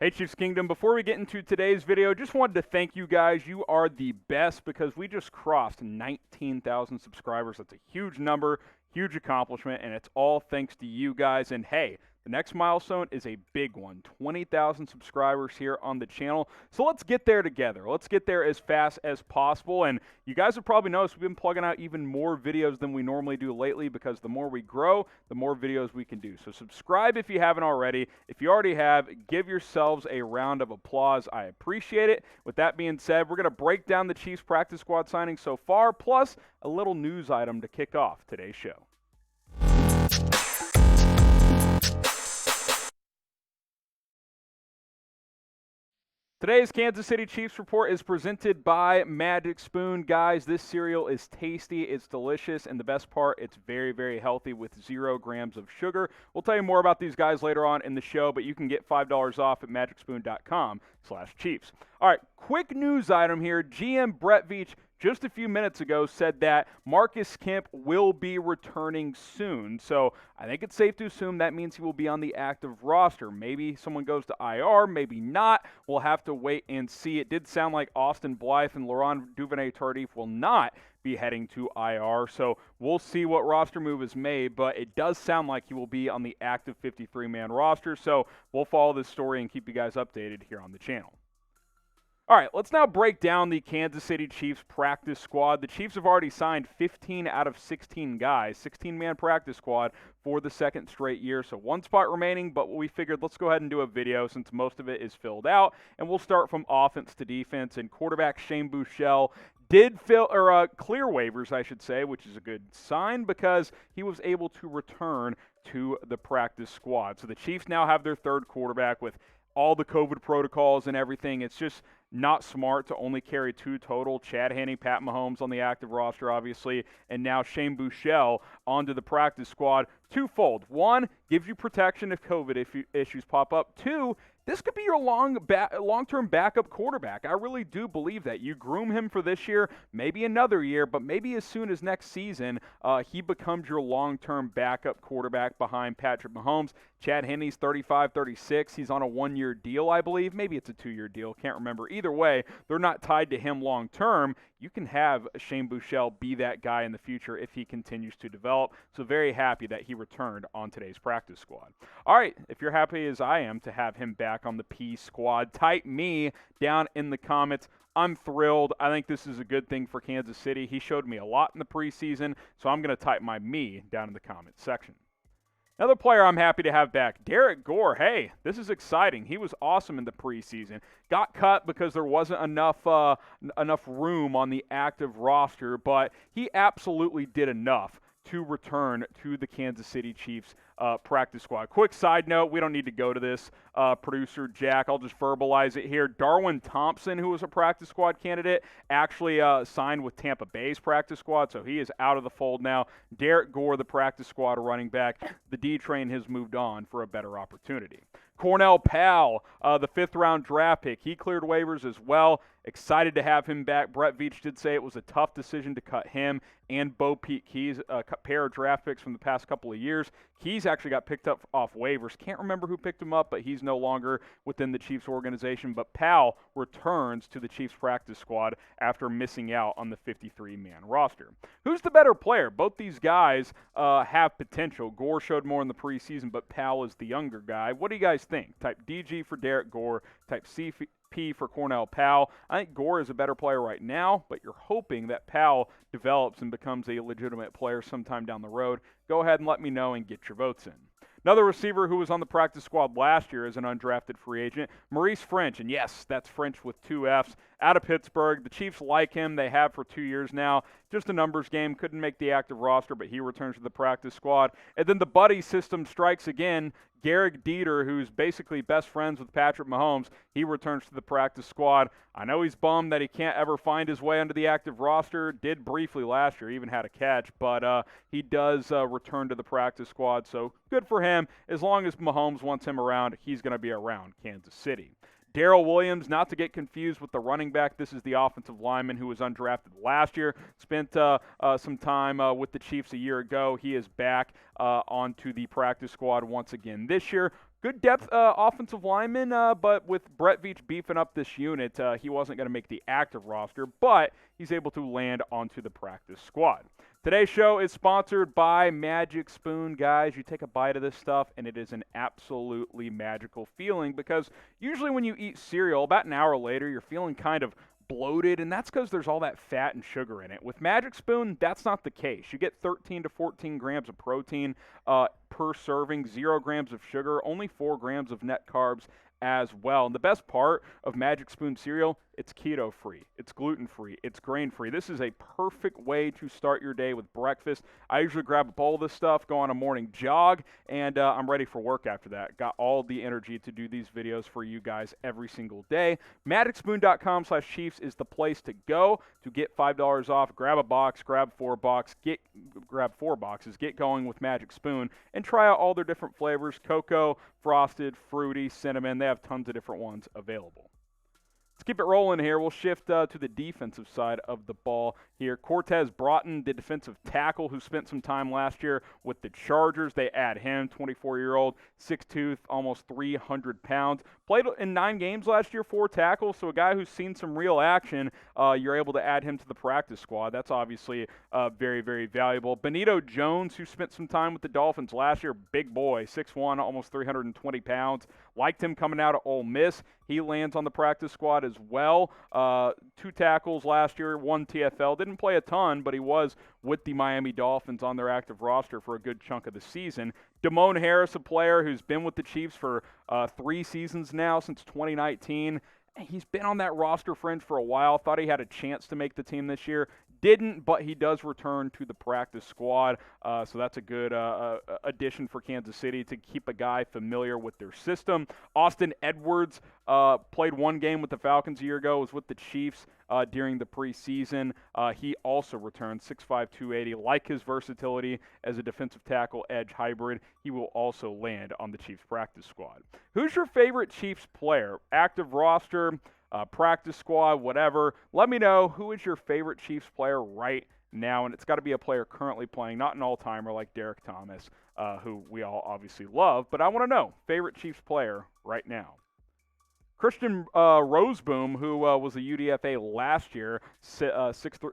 Hey Chiefs Kingdom, before we get into today's video, just wanted to thank you guys. You are the best because we just crossed 19,000 subscribers. That's a huge number, huge accomplishment, and it's all thanks to you guys. And hey, the next milestone is a big one, 20,000 subscribers here on the channel. So let's get there together. Let's get there as fast as possible. And you guys have probably noticed we've been plugging out even more videos than we normally do lately because the more we grow, the more videos we can do. So subscribe if you haven't already. If you already have, give yourselves a round of applause. I appreciate it. With that being said, we're going to break down the Chiefs practice squad signings so far, plus a little news item to kick off today's show. Today's Kansas City Chiefs report is presented by Magic Spoon. Guys, this cereal is tasty, it's delicious, and the best part, it's very, very healthy with 0 grams of sugar. We'll tell you more about these guys later on in the show, but you can get $5 off at magicspoon.com/Chiefs. All right, quick news item here. GM Brett Veach just a few minutes ago said that Marcus Kemp will be returning soon. So I think it's safe to assume that means he will be on the active roster. Maybe someone goes to IR, maybe not. We'll have to wait and see. It did sound like Austin Blythe and Laurent Duvernay-Tardif will not be heading to IR. So we'll see what roster move is made, but it does sound like he will be on the active 53-man roster. So we'll follow this story and keep you guys updated here on the channel. All right, let's now break down the Kansas City Chiefs practice squad. The Chiefs have already signed 15 out of 16 guys, 16-man practice squad for the second straight year. So one spot remaining, but we figured let's go ahead and do a video since most of it is filled out. And we'll start from offense to defense. And quarterback Shane Buechele did clear waivers, I should say, which is a good sign because he was able to return to the practice squad. So the Chiefs now have their third quarterback with all the COVID protocols and everything. It's just not smart to only carry 2 total. Chad Henne, Pat Mahomes on the active roster, obviously, and now Shane Buechele onto the practice squad. Twofold. 1, gives you protection if COVID issues pop up. 2, this could be your long-term backup quarterback. I really do believe that. You groom him for this year, maybe another year, but maybe as soon as next season, he becomes your long-term backup quarterback behind Patrick Mahomes. Chad Henne's 35, 36. He's on a 1-year deal, I believe. Maybe it's a 2-year deal. Can't remember. Either way, they're not tied to him long-term. You can have Shane Buechele be that guy in the future if he continues to develop. So very happy that he returned on today's practice squad. All right, if you're happy as I am to have him back on the P squad, type me down in the comments. I'm thrilled. I think this is a good thing for Kansas City. He showed me a lot in the preseason, so I'm going to type my me down in the comments section. Another player I'm happy to have back, Derrick Gore. Hey, this is exciting. He was awesome in the preseason. Got cut because there wasn't enough room on the active roster, but he absolutely did enough to return to the Kansas City Chiefs practice squad. Quick side note, we don't need to go to this, producer Jack. I'll just verbalize it here. Darwin Thompson, who was a practice squad candidate, actually signed with Tampa Bay's practice squad, so he is out of the fold now. Derrick Gore, the practice squad running back, the D train has moved on for a better opportunity. Cornell Powell, the 5th-round draft pick, he cleared waivers as well. Excited to have him back. Brett Veach did say it was a tough decision to cut him and Bo Peep Keys, a pair of draft picks from the past couple of years. Keys actually got picked up off waivers. Can't remember who picked him up, but he's no longer within the Chiefs organization. But Powell returns to the Chiefs practice squad after missing out on the 53-man roster. Who's the better player? Both these guys have potential. Gore showed more in the preseason, but Powell is the younger guy. What do you guys think? Type DG for Derrick Gore, type CP for Cornell Powell. I think Gore is a better player right now, but you're hoping that Powell develops and becomes a legitimate player sometime down the road. Go ahead and let me know and get your votes in. Another receiver who was on the practice squad last year as an undrafted free agent, Maurice French. And yes, that's French with 2 Fs, out of Pittsburgh. The Chiefs like him. They have for 2 years now. Just a numbers game. Couldn't make the active roster, but he returns to the practice squad. And then the buddy system strikes again. Garrick Dieter, who's basically best friends with Patrick Mahomes, he returns to the practice squad. I know he's bummed that he can't ever find his way onto the active roster. Did briefly last year, even had a catch, but he does return to the practice squad, so good for him. As long as Mahomes wants him around, he's going to be around Kansas City. Darrell Williams, not to get confused with the running back. This is the offensive lineman who was undrafted last year. Spent some time with the Chiefs a year ago. He is back onto the practice squad once again this year. good depth offensive lineman, but with Brett Veach beefing up this unit, he wasn't going to make the active roster, but he's able to land onto the practice squad. Today's show is sponsored by Magic Spoon. Guys, you take a bite of this stuff, and it is an absolutely magical feeling because usually when you eat cereal, about an hour later, you're feeling kind of bloated, and that's because there's all that fat and sugar in it. With Magic Spoon, that's not the case. You get 13 to 14 grams of protein per serving, 0 grams of sugar, only 4 grams of net carbs as well. And the best part of Magic Spoon cereal, it's keto-free, it's gluten-free, it's grain-free. This is a perfect way to start your day with breakfast. I usually grab a bowl of this stuff, go on a morning jog, and I'm ready for work after that. Got all the energy to do these videos for you guys every single day. MagicSpoon.com/Chiefs is the place to go to get $5 off. Grab a box, grab 4 boxes, get going with Magic Spoon, and try out all their different flavors: cocoa, frosted, fruity, cinnamon. They have tons of different ones available. Let's keep it rolling here. We'll shift to the defensive side of the ball here. Cortez Broughton, the defensive tackle who spent some time last year with the Chargers. They add him, 24-year-old, 6'2", almost 300 pounds. Played in 9 games last year, 4 tackles, so a guy who's seen some real action, you're able to add him to the practice squad. That's obviously very, very valuable. Benito Jones, who spent some time with the Dolphins last year, big boy, 6'1", almost 320 pounds. Liked him coming out of Ole Miss. He lands on the practice squad as well. 2 tackles last year, 1 TFL. Didn't play a ton, but he was with the Miami Dolphins on their active roster for a good chunk of the season. Damone Harris, a player who's been with the Chiefs for 3 seasons now, since 2019. He's been on that roster fringe for a while. Thought he had a chance to make the team this year. Didn't, but he does return to the practice squad, so that's a good addition for Kansas City to keep a guy familiar with their system. Austin Edwards played 1 game with the Falcons a year ago, was with the Chiefs during the preseason. He also returned 6'5", 280. Like his versatility as a defensive tackle edge hybrid, he will also land on the Chiefs practice squad. Who's your favorite Chiefs player? Active roster, practice squad, whatever. Let me know who is your favorite Chiefs player right now, and it's got to be a player currently playing, not an all-timer like Derrick Thomas, who we all obviously love, but I want to know favorite Chiefs player right now. Christian Rozeboom, who was a UDFA last year, 6'2",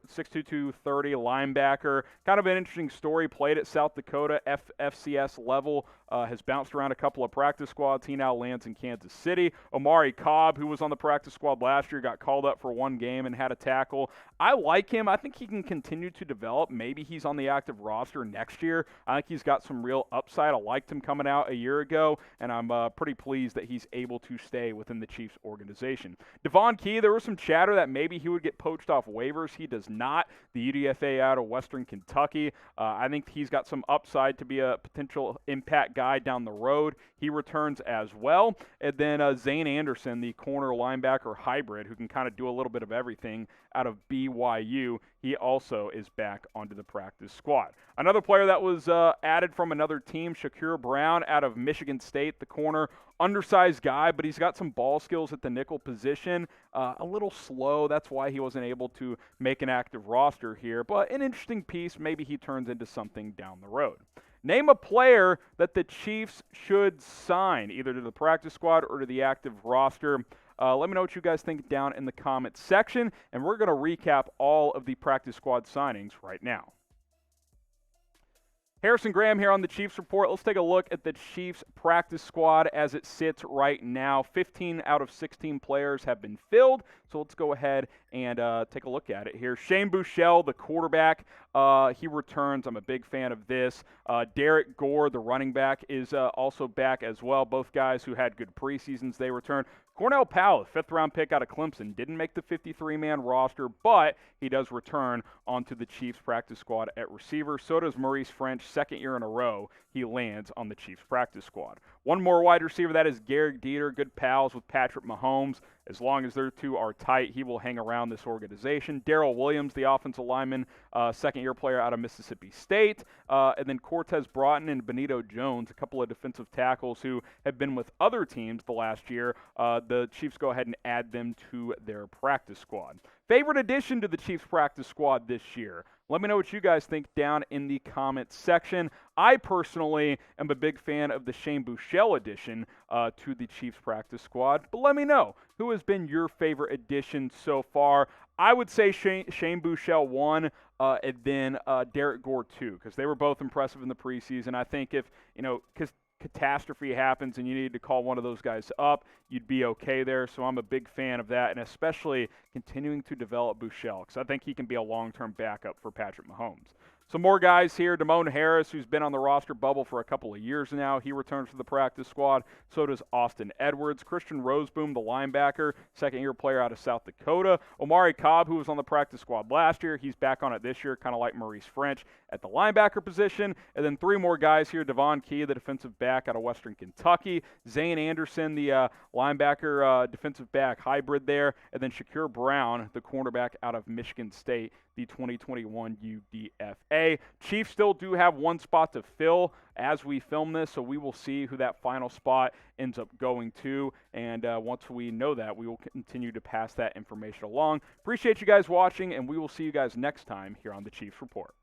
230 linebacker. Kind of an interesting story. Played at South Dakota, FCS level. Has bounced around a couple of practice squads. He now lands in Kansas City. Omari Cobb, who was on the practice squad last year, got called up for 1 game and had a tackle. I like him. I think he can continue to develop. Maybe he's on the active roster next year. I think he's got some real upside. I liked him coming out a year ago, and I'm pretty pleased that he's able to stay within the Chiefs organization. Devon Key, there was some chatter that maybe he would get poached off waivers. He does not. The UDFA out of Western Kentucky. I think he's got some upside to be a potential impact guy down the road. He returns as well. And then Zane Anderson, the corner linebacker hybrid, who can kind of do a little bit of everything out of BYU. He also is back onto the practice squad. Another player that was added from another team, Shakur Brown out of Michigan State, the corner. Undersized guy, but he's got some ball skills at the nickel position. A little slow. That's why he wasn't able to make an active roster here. But an interesting piece. Maybe he turns into something down the road. Name a player that the Chiefs should sign, either to the practice squad or to the active roster. Let me know what you guys think down in the comments section, and we're going to recap all of the practice squad signings right now. Harrison Graham here on the Chiefs Report. Let's take a look at the Chiefs practice squad as it sits right now. 15 out of 16 players have been filled, so let's go ahead and take a look at it here. Shane Buechele, the quarterback, he returns. I'm a big fan of this. Derrick Gore, the running back, is also back as well. Both guys who had good preseasons, they return. Cornell Powell, 5th-round pick out of Clemson, didn't make the 53-man roster, but he does return onto the Chiefs practice squad at receiver. So does Maurice French, 2nd year in a row. He lands on the Chiefs practice squad. One more wide receiver, that is Garrett Dieter, good pals with Patrick Mahomes. As long as their two are tight, he will hang around this organization. Darrell Williams, the offensive lineman, 2nd-year player out of Mississippi State. And then Cortez Broughton and Benito Jones, a couple of defensive tackles who have been with other teams the last year. The Chiefs go ahead and add them to their practice squad. Favorite addition to the Chiefs practice squad this year? Let me know what you guys think down in the comments section. I personally am a big fan of the Shane Buechele addition to the Chiefs practice squad, but let me know, who has been your favorite addition so far? I would say Shane Buechele 1, and then Derrick Gore 2, because they were both impressive in the preseason. I think if, because catastrophe happens and you need to call one of those guys up, you'd be okay there. So I'm a big fan of that, and especially continuing to develop Buechele, because I think he can be a long-term backup for Patrick Mahomes. Some more guys here. Damone Harris, who's been on the roster bubble for a couple of years now. He returns to the practice squad. So does Austin Edwards. Christian Rozeboom, the linebacker, second-year player out of South Dakota. Omari Cobb, who was on the practice squad last year. He's back on it this year, kind of like Maurice French at the linebacker position. And then three more guys here. Devon Key, the defensive back out of Western Kentucky. Zane Anderson, the linebacker defensive back hybrid there. And then Shakur Brown, the cornerback out of Michigan State, the 2021 UDFA. Chiefs still do have one spot to fill as we film this, so we will see who that final spot ends up going to. And once we know that, we will continue to pass that information along. Appreciate you guys watching, and we will see you guys next time here on the Chiefs Report.